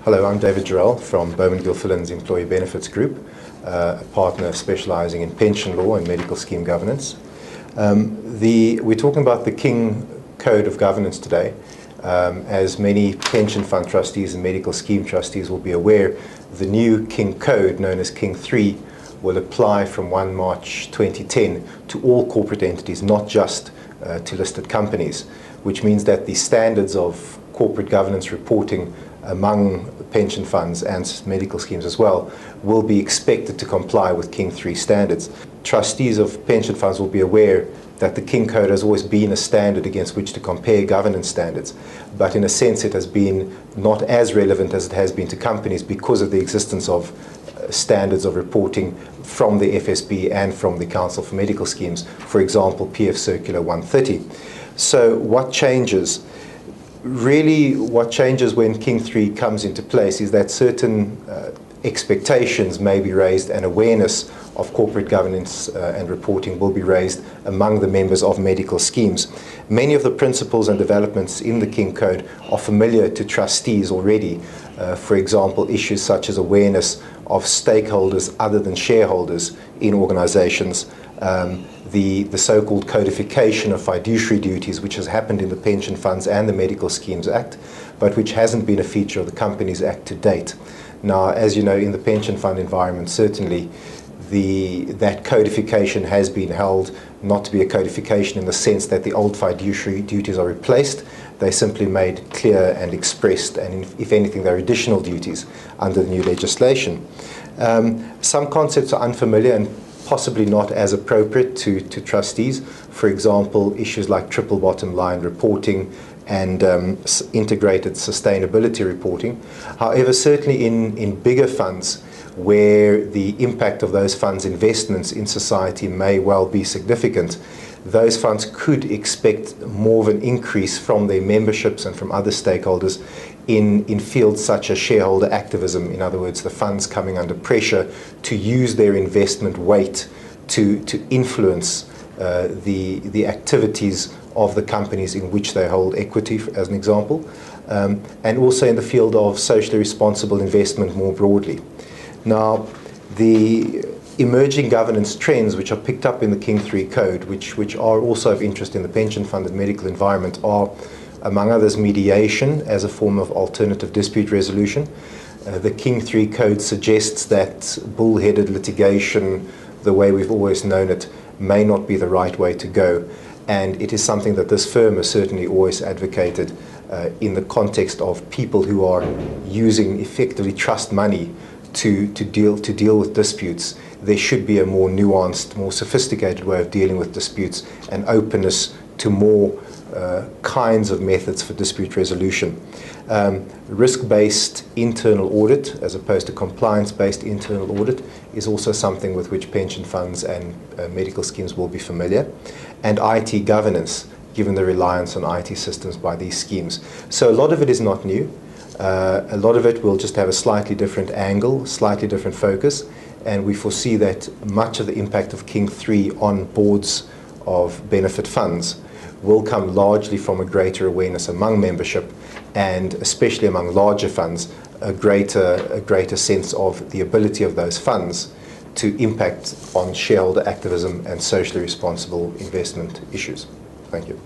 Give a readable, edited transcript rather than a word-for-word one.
Hello, I'm David Jarrell from Bowman Gilfillan's Employee Benefits Group, a partner specialising in pension law and medical scheme governance. We're talking about the King Code of Governance today. As many pension fund trustees and medical scheme trustees will be aware, the new King Code, known as King 3, will apply from 1 March 2010 to all corporate entities, not just to listed companies, which means that the standards of corporate governance reporting among pension funds and medical schemes as well will be expected to comply with King 3 standards. Trustees of pension funds will be aware that the King Code has always been a standard against which to compare governance standards, but in a sense it has been not as relevant as it has been to companies because of the existence of standards of reporting from the FSB and from the Council for Medical Schemes, for example, PF Circular 130. So what changes? Really, what changes when King 3 comes into place is that certain expectations may be raised and awareness of corporate governance and reporting will be raised among the members of medical schemes. Many of the principles and developments in the King Code are familiar to trustees already. For example, issues such as awareness of stakeholders other than shareholders in organizations, the so-called codification of fiduciary duties, which has happened in the Pension Funds and the Medical Schemes Act, but which hasn't been a feature of the Companies Act to date. Now, as you know, in the pension fund environment, certainly that codification has been held not to be a codification in the sense that the old fiduciary duties are replaced. They're simply made clear and expressed, and if anything, they're additional duties under the new legislation. Some concepts are unfamiliar and possibly not as appropriate to trustees. For example, issues like triple bottom line reporting and integrated sustainability reporting. However, certainly in bigger funds where the impact of those funds' investments in society may well be significant, those funds could expect more of an increase from their memberships and from other stakeholders in fields such as shareholder activism. In other words, the funds coming under pressure to use their investment weight to influence the activities of the companies in which they hold equity, as an example, and also in the field of socially responsible investment more broadly. Now, the emerging governance trends which are picked up in the King 3 Code, which are also of interest in the pension fund and medical environment, are, among others, mediation as a form of alternative dispute resolution. The King 3 Code suggests that bull-headed litigation, the way we've always known it, may not be the right way to go. And it is something that this firm has certainly always advocated in the context of people who are using effectively trust money to deal with disputes. There should be a more nuanced, more sophisticated way of dealing with disputes and openness to more kinds of methods for dispute resolution. Risk-based internal audit as opposed to compliance-based internal audit is also something with which pension funds and medical schemes will be familiar. And IT governance, given the reliance on IT systems by these schemes. So a lot of it is not new. A lot of it will just have a slightly different angle, slightly different focus, and we foresee that much of the impact of King 3 on boards of benefit funds will come largely from a greater awareness among membership, and especially among larger funds, a greater sense of the ability of those funds to impact on shareholder activism and socially responsible investment issues. Thank you.